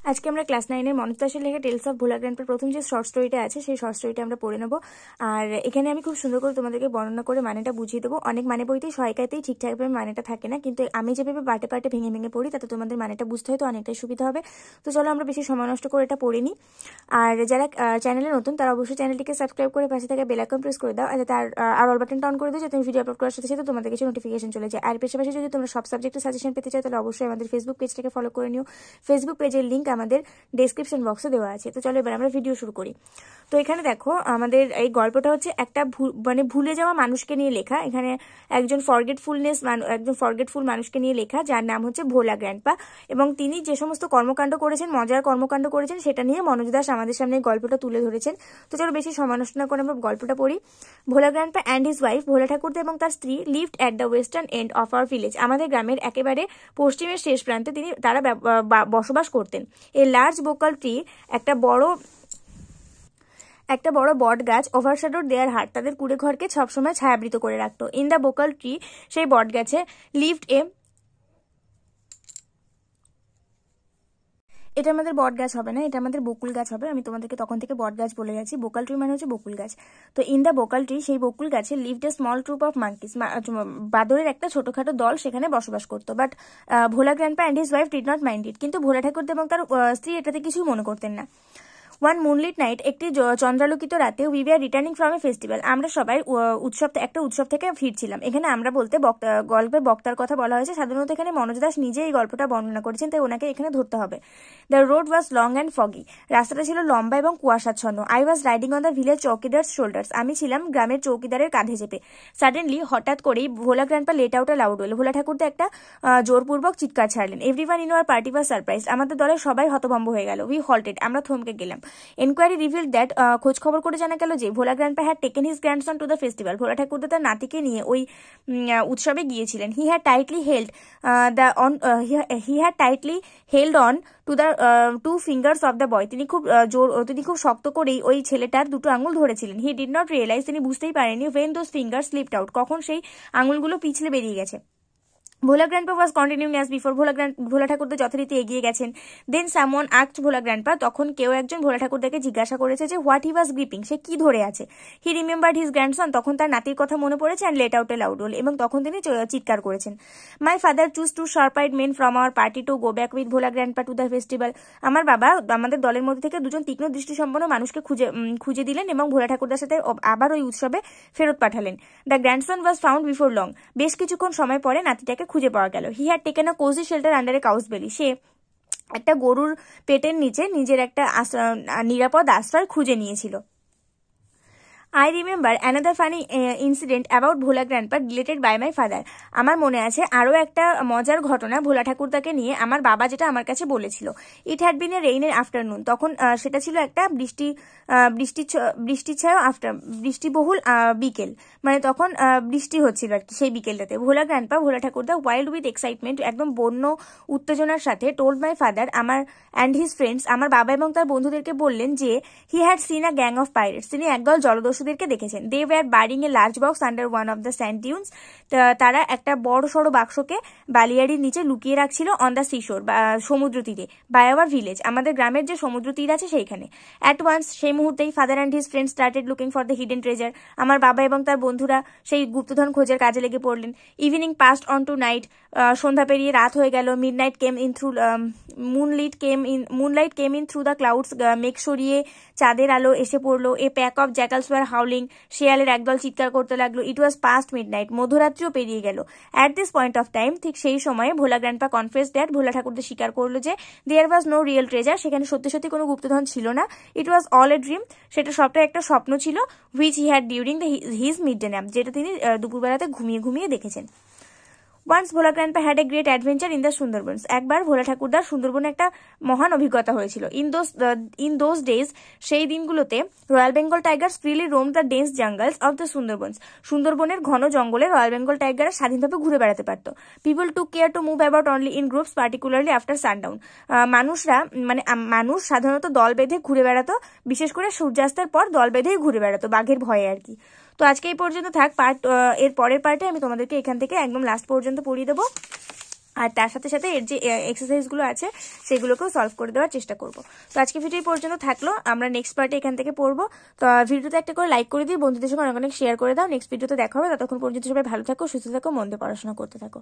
আজকে আমরা ক্লাস 9 এর মনোজ দাসের লেখা টেলস অফ ভোলা গ্র্যান্ডপার প্রথম যে শর্ট স্টোরিটা আছে সেই শর্ট স্টোরিটা আমরা পড়ে নেব। আর এখানে আমি খুব সুন্দর করে তোমাদেরকে বর্ণনা করে মানেটা বুঝিয়ে দেবো। অনেক মানে বইতেই সহায়িকাতেই ঠিকঠাকভাবে মানেটা থাকে না, কিন্তু আমি যেভাবে পার্টে পার্টে ভেঙে ভেঙে পড়ি তাতে তোমাদের মানেটা বুঝতে হয়তো অনেকটাই সুবিধা হবে। তো চলো আমরা বেশি সময় নষ্ট করে এটা পড়ে নিই। আর যারা চ্যানেলে নতুন তারা অবশ্যই চ্যানেলটিকে সাবস্ক্রাইব করে পাশে থাকা বেল আইকন প্রেস করে দাও, আর তার আর অল বাটনটা অন করে দাও যাতে ভিডিও আপলোড করার সাথে সাথে তোমাদের কাছে নোটিফিকেশন চলে যায়। আর পাশাপাশি যদি তোমরা সব সাবজেক্টের সাজেশন পেতে চাও তাহলে অবশ্যই আমাদের ফেসবুক পেজটাকে ফলো করে নিও। ফেসবুক পেজের লিঙ্ক আমাদের ডেসক্রিপশন বক্সে দেওয়া আছে। তো চলো এবার আমরা ভিডিও শুরু করি। তো এখানে দেখো আমাদের এই গল্পটা হচ্ছে একটা মানে ভুলে যাওয়া মানুষকে নিয়ে লেখা। এখানে একজন ফরগেটফুল মানুষকে নিয়ে লেখা যার নাম হচ্ছে ভোলা গ্র্যান্ডপা, এবং তিনি যে সমস্ত কর্মকাণ্ড করেছেন, মজার কর্মকাণ্ড করেছেন, সেটা নিয়ে মনোজ দাস আমাদের সামনে গল্পটা তুলে ধরেছেন। তো চলো বেশি সময় নষ্ট না করে আমরা গল্পটা পড়ি। ভোলা গ্র্যান্ডপা অ্যান্ড হিজ ওয়াইফ ভোলা ঠাকুরদা এবং তার স্ত্রী lived at the western end of our village. আমাদের গ্রামের একেবারে পশ্চিমের শেষ প্রান্তে তারা বসবাস করতেন। এ লার্জ বোকাল ট্রি, একটা বড় বট গাছ, ওভারশ্যাডোড দেয়ার হার্ট, তাদের কুড়ে ঘরকে সবসময় ছায়াবৃত করে রাখতো। ইন দ্য বোকাল ট্রি, সেই বট গাছে লিভড এটা আমাদের বট গাছ হবে না, এটা আমাদের বকুল গাছ হবে। আমি তোমাদেরকে তখন থেকে বট গাছ বলে যাচ্ছি। বোকাল ট্রি মানে হচ্ছে বকুল গাছ। তো ইন দ্য বোকাল ট্রি, সেই বকুল গাছে lived a small troop of monkeys, বাদরের একটা ছোটখাটো দল সেখানে বসবাস করতো। But Bhola grandpa and his wife did not mind it, কিন্তু ভোলা ঠাকুরদা এবং তার স্ত্রী এটাতে কিছুই মনে করতেন না। ওয়ান মুনলিট নাইট, একটি চন্দ্রালোকিত রাতে, we were returning from a festival, আমরা সবাই একটা উৎসব থেকে ফিরছিলাম। এখানে আমরা বলতে গল্পে বক্তার কথা বলা হয়েছে। সাধারণত এখানে মনোজ দাস নিজে এই গল্পটা বর্ণনা করেছেন, তাই ওনাকে এখানে ধরতে হবে। The road was long and foggy, রাস্তাটা ছিল লম্বা এবং কুয়াশাচ্ছন্ন। I was riding on the village chowkidar shoulders, আমি ছিলাম গ্রামের চৌকিদারের কাঁধে চেপে। সাডেনলি, হঠাৎ করেই Bhola grandpa let out a loud wail, Bhola ঠাকুরদা একটা জোরপূর্বক চিৎকার ছাড়লেন। Everyone in our party was surprised, আমাদের দলের সবাই হতভম্ব হয়ে গেল। উই হল্টেড, আমরা থমকে গেলাম। এনকোয়ারি রিভিলড দ্যাট, খোঁজ খবর করে জানা গেল যে Bhola grandpa had taken his grandson to the festival, Bhola ঠাকুরদা তার নাতিকে নিয়ে ওই উৎসবে গিয়েছিলেন। He had tightly held on to the two fingers of the boy, তিনি খুব শক্ত করেই ওই ছেলেটার দুটো আঙুল ধরেছিলেন। হি ডিড নট রিয়েলাইজ, তিনি বুঝতেই পারেননি when those fingers slipped out, কখন সেই আঙুলগুলো পিছলে বেরিয়ে গেছে। Bhola grandpa was continuing as before, Bhola ঠাকুরদা যথারীতি এগিয়ে গেছেন। Then someone asked Bhola grandpa, তখন কেউ একজন ভোলা ঠাকুরদাকে জিজ্ঞাসা করেছে যে হোয়াট হি ওয়াজ গ্রিপিং, সে কি ধরে আছে। হি রিমেম্বার্ড হিজ গ্র্যান্ডসন, তখন তার নাতির কথা মনে পড়েছে। And let out a loud wail, এবং তখন তিনি চিৎকার করেছেন। My father choose to sharp eyed men from our party to go back with Bhola grandpa to the festival, আমার বাবা আমাদের দলের মধ্যে থেকে দুজন তীক্ষ্ণ দৃষ্টিসম্পন্ন মানুষকে খুঁজে দিলেন এবং ভোলা ঠাকুরদার সাথে আবার ওই উৎসবে ফেরত পাঠালেন। The grandson was found before long, বেশ কিছুক্ষণ সময় পরে নাতিটাকে খুঁজে পাওয়া গেল। He had taken a cosy shelter under A cows বেলি, সে একটা গরুর পেটের নিচে নিজের একটা নিরাপদ আশ্রয় খুঁজে নিয়েছিল। I remember another funny incident about Bhola grandpa related by my father, আমার মনে আছে আরও একটা মজার ঘটনা ভোলা ঠাকুরদাকে নিয়ে আমার বাবা যেটা আমার কাছে বলেছিল। It had been A রেইনের afternoon, তখন সেটা ছিল একটা বৃষ্টিবহুল বিকেল, মানে তখন বৃষ্টি হচ্ছিল আর কি সেই বিকেলটাতে। ভোলা গ্র্যান্ডপা, ভোলা ঠাকুরদা ওয়াইল্ড উইথ এক্সাইটমেন্ট, একদম বন্য উত্তেজনার সাথে, told my father and his friends, আমার বাবা এবং তার বন্ধুদেরকে বললেন যে he had seen a gang of pirates, তিনি একদল জলদস্যুদেরকে দেখেছেন। They were burying a large box under one of the sand dunes, তারা একটা বড় সড়ো বাক্সকে বালিয়াড়ির নিচে লুকিয়ে রাখছিল অন দ্য সিশোর, সমুদ্র তীরে, বাই আওয়ার ভিলেজ, আমাদের গ্রামের যে সমুদ্র তীর আছে সেইখানে। অ্যাট ওয়ান্স, সেই মুহূর্তেই father and his friends started looking for the hidden treasure, আমার বাবা এবং তার বন্ধুরা সেই গুপ্তধন খোঁজের কাজে লেগে পড়লেন। Evening passed on to night, সন্ধ্যা পেরিয়ে রাত হয়ে গেল। Midnight came in through moonlight came in through the clouds, মেঘ সরিয়ে চাঁদের আলো এসে পড়লো। A pack of jackals were howling, শেয়ালের একদল চিৎকার করতে লাগলো। ইট ওয়াজ পাস্ট মিডনাইট, মধ্যরাত্রিও পেরিয়ে গেল। At this point of time, ঠিক সেই সময়ে ভোলা গ্র্যান্ডপা কনফেসড দ্যাট, ভোলা ঠাকুরদা স্বীকার করলো যে দেয়ার ওয়াজ নো রিয়েল ট্রেজার, সেখানে সত্যি সত্যি কোনো গুপ্তধন ছিল না। ইট ওয়াজ অল এ ড্রিম, সেটা সবটাই একটা স্বপ্ন ছিল। Which he had during his midday nap, যেটা তিনি দুপুরবেলাতে ঘুমিয়ে ঘুমিয়ে দেখেছেন। Once Bhola grandpa had a great adventure in the Sundarbans, একবার ভোলা ঠাকুরদার সুন্দরবনে একটা মহান অভিজ্ঞতা হয়েছিল। ইন দোজ ডেজ, সেই দিনগুলোতে royal Bengal tigers freely roam the dense jungles of the Sundarbans, সুন্দরবনের ঘন জঙ্গলে রয়্যাল বেঙ্গল টাইগাররা স্বাধীনভাবে ঘুরে বেড়াতে পারত। People took care to move about only in groups, particularly after sundown, মানুষ সাধারণত দল বেঁধে ঘুরে বেড়াতো, বিশেষ করে সূর্যাস্তের পর দল বেঁধেই ঘুরে বেড়াতো বাঘের ভয়ে আর কি। তো আজকে এই পর্যন্ত থাক। এর পরের পার্টে আমি তোমাদেরকে এখান থেকে একদম লাস্ট পর্যন্ত পড়িয়ে দেবো। আর তার সাথে সাথে এর যে এক্সারসাইজগুলো আছে সেগুলোকেও সলভ করে দেওয়ার চেষ্টা করব। তো আজকে ভিডিও পর্যন্ত থাকলো, আমরা নেক্সট পার্টে এখান থেকে পড়বো। তো ভিডিওতে একটা করে লাইক করে দিই, বন্ধুদের সঙ্গে অনেক অনেক শেয়ার করে দাও। নেক্সট ভিডিওতে দেখা হবে, ততক্ষণ পর্যন্ত সবাই ভালো থাকো, সুস্থ থাকো, মন দিয়ে পড়াশোনা করতে থাকো।